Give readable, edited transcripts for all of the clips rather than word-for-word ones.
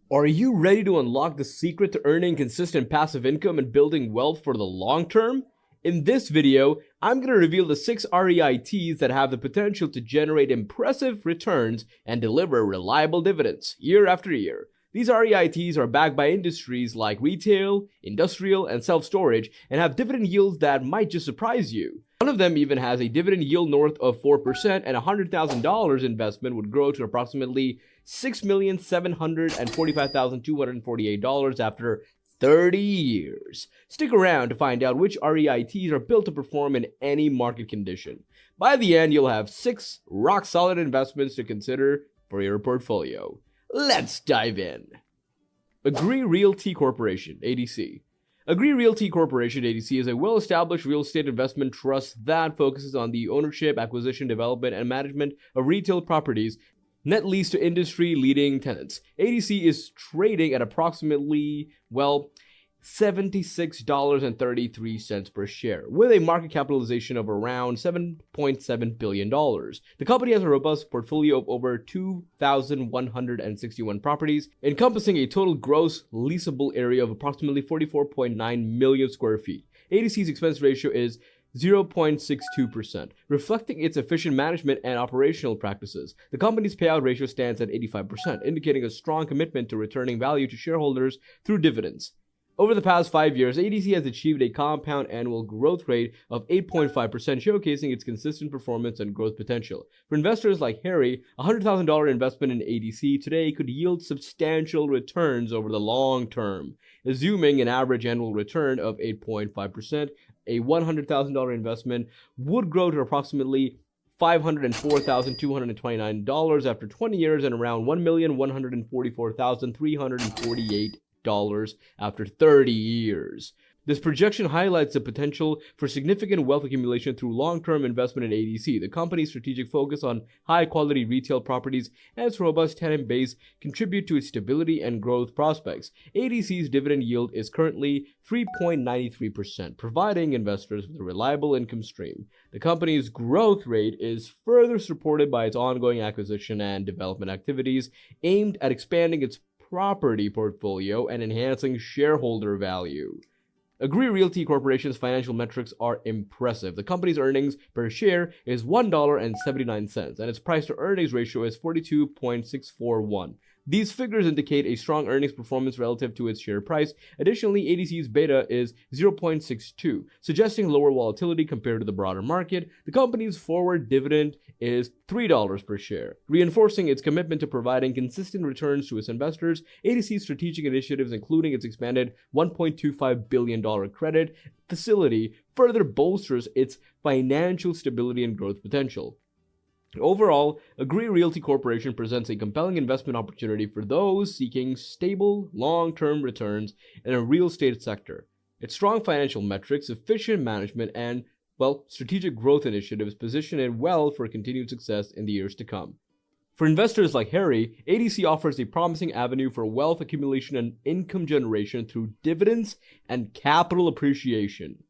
Are you ready to unlock the secret to earning consistent passive income and building wealth for the long term? In this video, I'm going to reveal the 6 REITs that have the potential to generate impressive returns and deliver reliable dividends year after year. These REITs are backed by industries like retail, industrial, and self-storage and have dividend yields that might just surprise you. One of them even has a dividend yield north of 4%, and a $100,000 investment would grow to approximately $6,745,248 after 30 years. Stick around to find out which REITs are built to perform in any market condition. By the end, you'll have 6 rock-solid investments to consider for your portfolio. Let's dive in. Agree Realty Corporation, ADC. Agree Realty Corporation, ADC, is a well-established real estate investment trust that focuses on the ownership, acquisition, development, and management of retail properties net lease to industry-leading tenants. ADC is trading at approximately, $76.33 per share, with a market capitalization of around $7.7 billion. The company has a robust portfolio of over 2,161 properties, encompassing a total gross leasable area of approximately 44.9 million square feet. ADC's expense ratio is 0.62%, reflecting its efficient management and operational practices. The company's payout ratio stands at 85%, indicating a strong commitment to returning value to shareholders through dividends. Over the past 5 years, ADC has achieved a compound annual growth rate of 8.5%, showcasing its consistent performance and growth potential. For investors like Harry, a $100,000 investment in ADC today could yield substantial returns over the long term. Assuming an average annual return of 8.5%, a $100,000 investment would grow to approximately $504,229 after 20 years and around $1,144,348 after 30 years. This projection highlights the potential for significant wealth accumulation through long-term investment in ADC. The company's strategic focus on high-quality retail properties and its robust tenant base contribute to its stability and growth prospects. ADC's dividend yield is currently 3.93%, providing investors with a reliable income stream. The company's growth rate is further supported by its ongoing acquisition and development activities aimed at expanding its property portfolio and enhancing shareholder value. Agree Realty Corporation's financial metrics are impressive. The company's earnings per share is $1.79, and its price-to-earnings ratio is 42.641. These figures indicate a strong earnings performance relative to its share price. Additionally, ADC's beta is 0.62, suggesting lower volatility compared to the broader market. The company's forward dividend is $3 per share, reinforcing its commitment to providing consistent returns to its investors. ADC's strategic initiatives, including its expanded $1.25 billion credit facility, further bolsters its financial stability and growth potential. Overall, Agree Realty Corporation presents a compelling investment opportunity for those seeking stable, long-term returns in a real estate sector. Its strong financial metrics, efficient management, and, strategic growth initiatives position it well for continued success in the years to come. For investors like Harry, ADC offers a promising avenue for wealth accumulation and income generation through dividends and capital appreciation.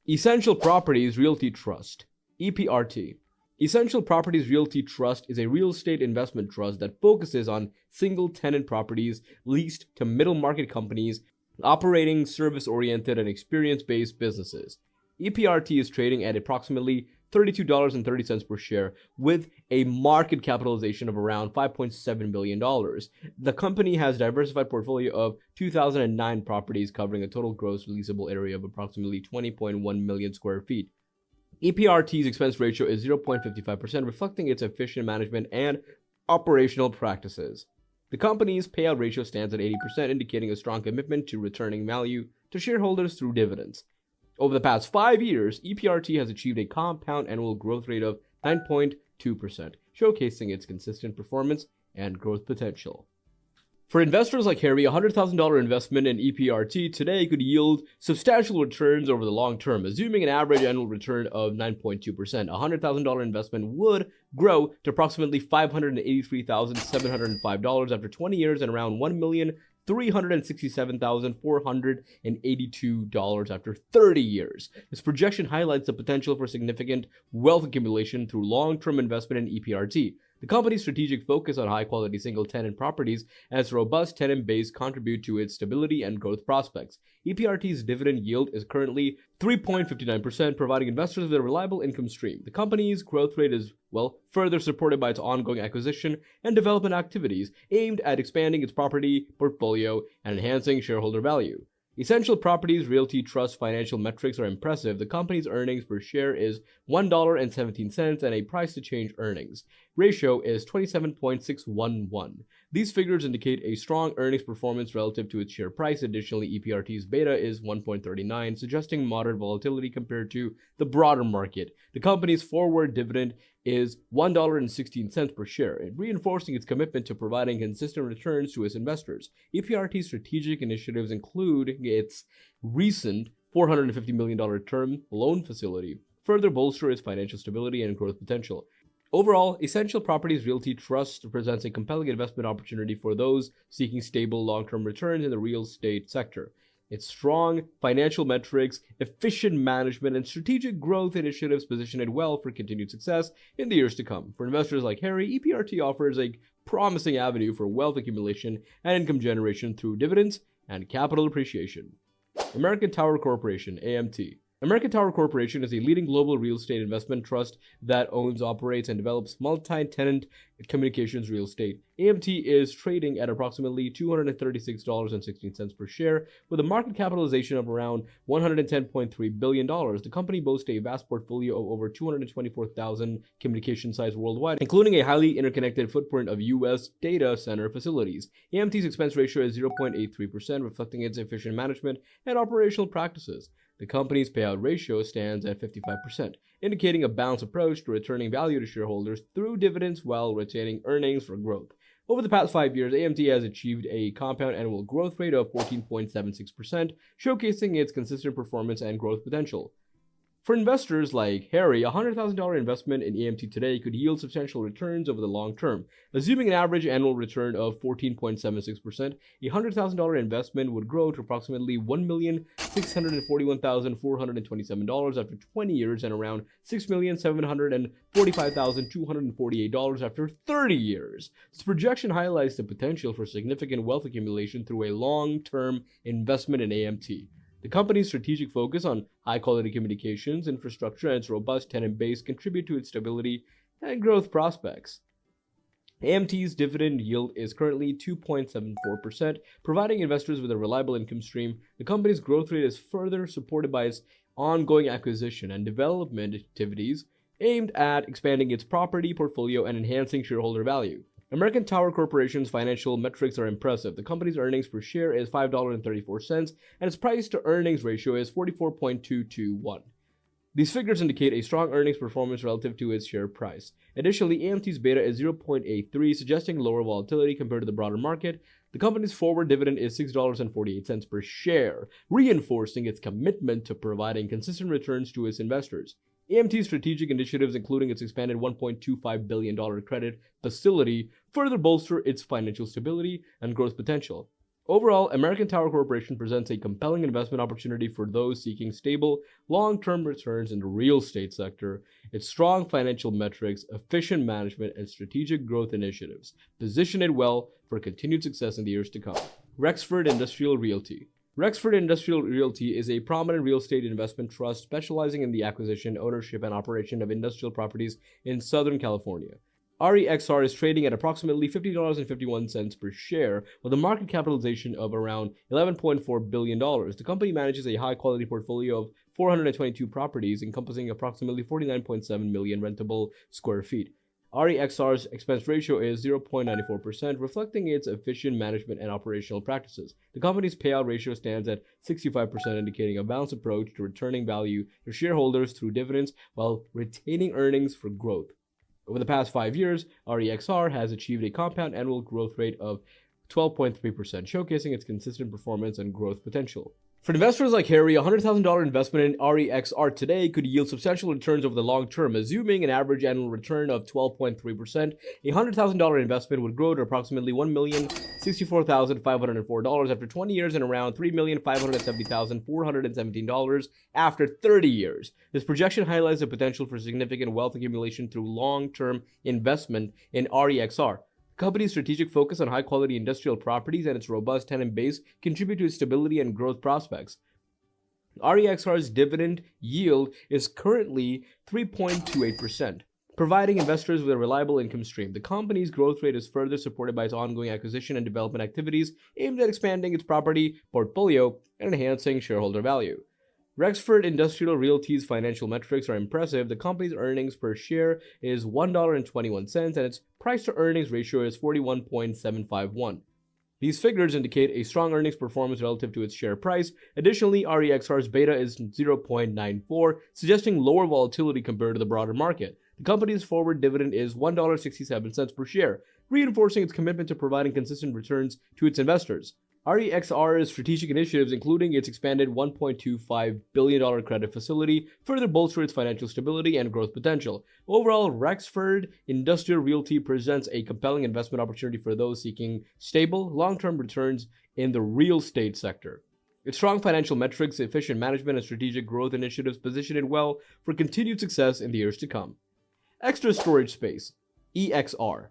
Essential Properties Realty Trust, EPRT. Essential Properties Realty Trust is a real estate investment trust that focuses on single-tenant properties leased to middle-market companies operating service-oriented and experience-based businesses. EPRT is trading at approximately $32.30 per share with a market capitalization of around $5.7 billion. The company has a diversified portfolio of 2,009 properties covering a total gross leasable area of approximately 20.1 million square feet. EPRT's expense ratio is 0.55%, reflecting its efficient management and operational practices. The company's payout ratio stands at 80%, indicating a strong commitment to returning value to shareholders through dividends. Over the past 5 years, EPRT has achieved a compound annual growth rate of 9.2%, showcasing its consistent performance and growth potential. For investors like Harry, a $100,000 investment in EPRT today could yield substantial returns over the long term. Assuming an average annual return of 9.2%, a $100,000 investment would grow to approximately $583,705 after 20 years and around $1,367,482 after 30 years. This projection highlights the potential for significant wealth accumulation through long-term investment in EPRT. The company's strategic focus on high-quality single-tenant properties and its robust tenant base contribute to its stability and growth prospects. EPRT's dividend yield is currently 3.59%, providing investors with a reliable income stream. The company's growth rate is, further supported by its ongoing acquisition and development activities aimed at expanding its property portfolio and enhancing shareholder value. Essential Properties Realty Trust financial metrics are impressive. The company's earnings per share is $1.17 and a price-to-change earnings ratio is 27.611. These figures indicate a strong earnings performance relative to its share price. Additionally, EPRT's beta is 1.39, suggesting moderate volatility compared to the broader market. The company's forward dividend is $1.16 per share, reinforcing its commitment to providing consistent returns to its investors. EPRT's strategic initiatives include its recent $450 million term loan facility, further bolster its financial stability and growth potential. Overall, Essential Properties Realty Trust represents a compelling investment opportunity for those seeking stable long-term returns in the real estate sector. Its strong financial metrics, efficient management, and strategic growth initiatives position it well for continued success in the years to come. For investors like Harry, EPRT offers a promising avenue for wealth accumulation and income generation through dividends and capital appreciation. American Tower Corporation, AMT. American Tower Corporation is a leading global real estate investment trust that owns, operates, and develops multi-tenant communications real estate. AMT is trading at approximately $236.16 per share, with a market capitalization of around $110.3 billion. The company boasts a vast portfolio of over 224,000 communication sites worldwide, including a highly interconnected footprint of U.S. data center facilities. AMT's expense ratio is 0.83%, reflecting its efficient management and operational practices. The company's payout ratio stands at 55%, indicating a balanced approach to returning value to shareholders through dividends while retaining earnings for growth. Over the past 5 years, AMT has achieved a compound annual growth rate of 14.76%, showcasing its consistent performance and growth potential. For investors like Harry, a $100,000 investment in AMT today could yield substantial returns over the long term. Assuming an average annual return of 14.76%, a $100,000 investment would grow to approximately $1,641,427 after 20 years and around $6,745,248 after 30 years. This projection highlights the potential for significant wealth accumulation through a long-term investment in AMT. The company's strategic focus on high-quality communications infrastructure and its robust tenant base contribute to its stability and growth prospects. AMT's dividend yield is currently 2.74%, providing investors with a reliable income stream. The company's growth rate is further supported by its ongoing acquisition and development activities aimed at expanding its property portfolio and enhancing shareholder value. American Tower Corporation's financial metrics are impressive. The company's earnings per share is $5.34, and its price-to-earnings ratio is 44.221. These figures indicate a strong earnings performance relative to its share price. Additionally, AMT's beta is 0.83, suggesting lower volatility compared to the broader market. The company's forward dividend is $6.48 per share, reinforcing its commitment to providing consistent returns to its investors. AMT's strategic initiatives, including its expanded $1.25 billion credit facility, further bolster its financial stability and growth potential. Overall, American Tower Corporation presents a compelling investment opportunity for those seeking stable, long-term returns in the real estate sector. Its strong financial metrics, efficient management, and strategic growth initiatives position it well for continued success in the years to come. Rexford Industrial Realty. Rexford Industrial Realty is a prominent real estate investment trust specializing in the acquisition, ownership, and operation of industrial properties in Southern California. REXR is trading at approximately $50.51 per share with a market capitalization of around $11.4 billion. The company manages a high-quality portfolio of 422 properties encompassing approximately 49.7 million rentable square feet. REXR's expense ratio is 0.94%, reflecting its efficient management and operational practices. The company's payout ratio stands at 65%, indicating a balanced approach to returning value to shareholders through dividends while retaining earnings for growth. Over the past 5 years, REXR has achieved a compound annual growth rate of 12.3%, showcasing its consistent performance and growth potential. For investors like Harry, a $100,000 investment in REXR today could yield substantial returns over the long term. Assuming an average annual return of 12.3%, a $100,000 investment would grow to approximately $1,064,504 after 20 years and around $3,570,417 after 30 years. This projection highlights the potential for significant wealth accumulation through long-term investment in REXR. The company's strategic focus on high-quality industrial properties and its robust tenant base contribute to its stability and growth prospects. REXR's dividend yield is currently 3.28%, providing investors with a reliable income stream. The company's growth rate is further supported by its ongoing acquisition and development activities aimed at expanding its property portfolio and enhancing shareholder value. Rexford Industrial Realty's financial metrics are impressive. The company's earnings per share is $1.21 and its price-to-earnings ratio is 41.751. These figures indicate a strong earnings performance relative to its share price. Additionally, REXR's beta is 0.94, suggesting lower volatility compared to the broader market. The company's forward dividend is $1.67 per share, reinforcing its commitment to providing consistent returns to its investors. REXR's strategic initiatives, including its expanded $1.25 billion credit facility, further bolster its financial stability and growth potential. Overall, Rexford Industrial Realty presents a compelling investment opportunity for those seeking stable, long-term returns in the real estate sector. Its strong financial metrics, efficient management, and strategic growth initiatives position it well for continued success in the years to come. Extra Storage Space, EXR.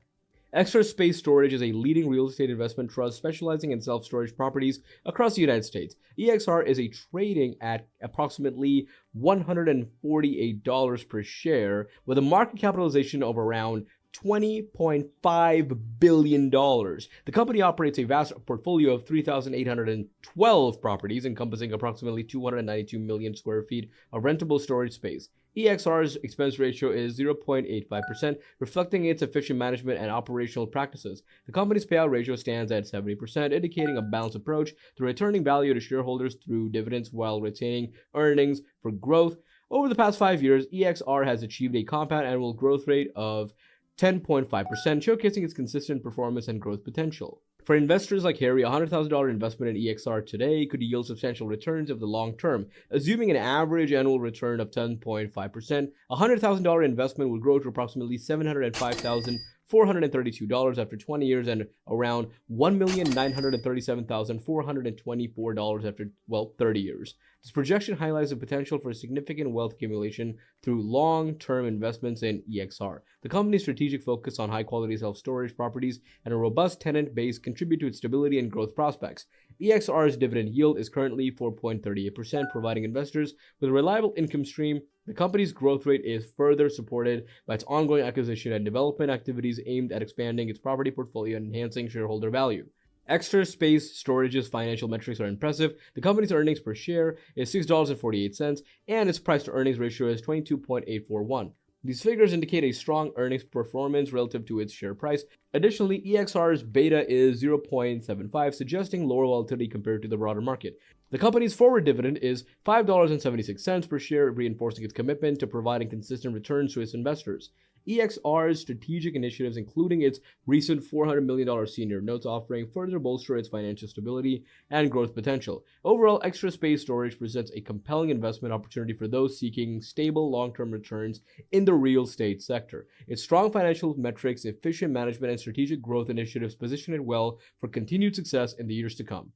Extra Space Storage is a leading real estate investment trust specializing in self-storage properties across the United States. EXR is trading at approximately $148 per share with a market capitalization of around $20.5 billion. The company operates a vast portfolio of 3,812 properties encompassing approximately 292 million square feet of rentable storage space. EXR's expense ratio is 0.85%, reflecting its efficient management and operational practices. The company's payout ratio stands at 70%, indicating a balanced approach to returning value to shareholders through dividends while retaining earnings for growth. Over the past 5 years, EXR has achieved a compound annual growth rate of 10.5%, showcasing its consistent performance and growth potential. For investors like Harry, a $100,000 investment in EXR today could yield substantial returns over the long term. Assuming an average annual return of 10.5%, a $100,000 investment would grow to approximately $705,432 after 20 years and around $1,937,424 after, 30 years. This projection highlights the potential for significant wealth accumulation through long-term investments in EXR. The company's strategic focus on high-quality self-storage properties and a robust tenant base contribute to its stability and growth prospects. EXR's dividend yield is currently 4.38%, providing investors with a reliable income stream. The company's growth rate is further supported by its ongoing acquisition and development activities aimed at expanding its property portfolio and enhancing shareholder value. Extra Space Storage's financial metrics are impressive. The company's earnings per share is $6.48, and its price-to-earnings ratio is 22.841. These figures indicate a strong earnings performance relative to its share price. Additionally, EXR's beta is 0.75, suggesting lower volatility compared to the broader market. The company's forward dividend is $5.76 per share, reinforcing its commitment to providing consistent returns to its investors. EXR's strategic initiatives, including its recent $400 million senior notes offering, further bolster its financial stability and growth potential. Overall, Extra Space Storage presents a compelling investment opportunity for those seeking stable long-term returns in the real estate sector. Its strong financial metrics, efficient management, and strategic growth initiatives position it well for continued success in the years to come.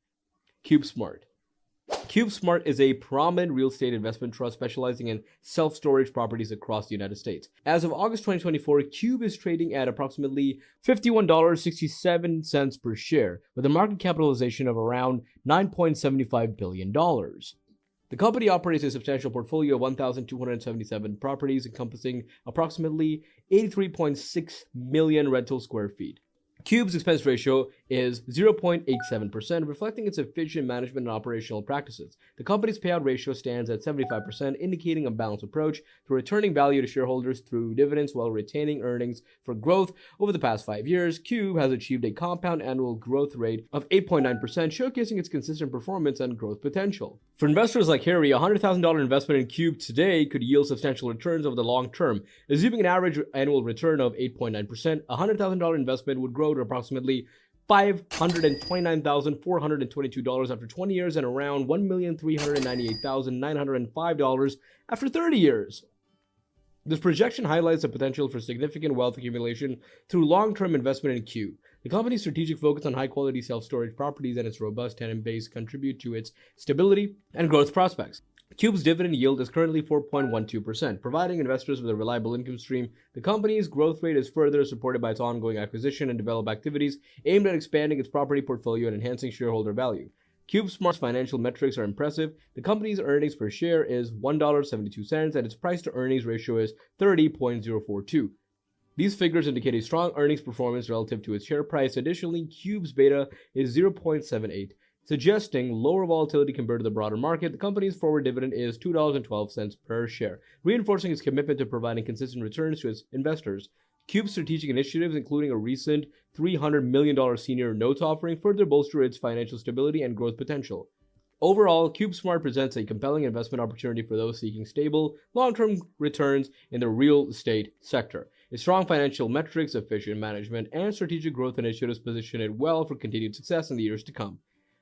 CubeSmart. CubeSmart is a prominent real estate investment trust specializing in self-storage properties across the United States. As of August 2024, Cube is trading at approximately $51.67 per share, with a market capitalization of around $9.75 billion. The company operates a substantial portfolio of 1,277 properties encompassing approximately 83.6 million rental square feet. Cube's expense ratio is 0.87%, reflecting its efficient management and operational practices. The company's payout ratio stands at 75%, indicating a balanced approach to returning value to shareholders through dividends while retaining earnings for growth. Over the past 5 years, Cube has achieved a compound annual growth rate of 8.9%, showcasing its consistent performance and growth potential. For investors like Harry, a $100,000 investment in Cube today could yield substantial returns over the long term. Assuming an average annual return of 8.9%, a $100,000 investment would grow to approximately $529,422 after 20 years and around $1,398,905 after 30 years. This projection highlights the potential for significant wealth accumulation through long-term investment in Cube. The company's strategic focus on high-quality self-storage properties and its robust tenant base contribute to its stability and growth prospects. Cube's dividend yield is currently 4.12%, providing investors with a reliable income stream. The company's growth rate is further supported by its ongoing acquisition and development activities aimed at expanding its property portfolio and enhancing shareholder value. CubeSmart's financial metrics are impressive. The company's earnings per share is $1.72 and its price-to-earnings ratio is 30.042. These figures indicate a strong earnings performance relative to its share price. Additionally, Cube's beta is 0.78, suggesting lower volatility compared to the broader market. The company's forward dividend is $2.12 per share, reinforcing its commitment to providing consistent returns to its investors. Cube's strategic initiatives, including a recent $300 million senior notes offering, further bolster its financial stability and growth potential. Overall, CubeSmart presents a compelling investment opportunity for those seeking stable, long-term returns in the real estate sector. Its strong financial metrics, efficient management, and strategic growth initiatives position it well for continued success in the years to come.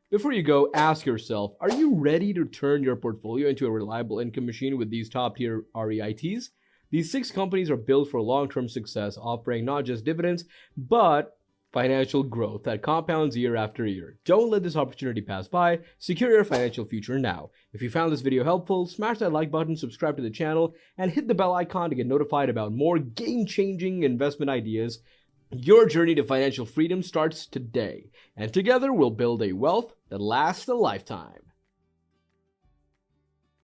Before you go, ask yourself, are you ready to turn your portfolio into a reliable income machine with these top-tier REITs? These 6 companies are built for long-term success, offering not just dividends, but financial growth that compounds year after year. Don't let this opportunity pass by. Secure your financial future now. If you found this video helpful, smash that like button, subscribe to the channel, and hit the bell icon to get notified about more game-changing investment ideas. Your journey to financial freedom starts today, and together we'll build a wealth that lasts a lifetime.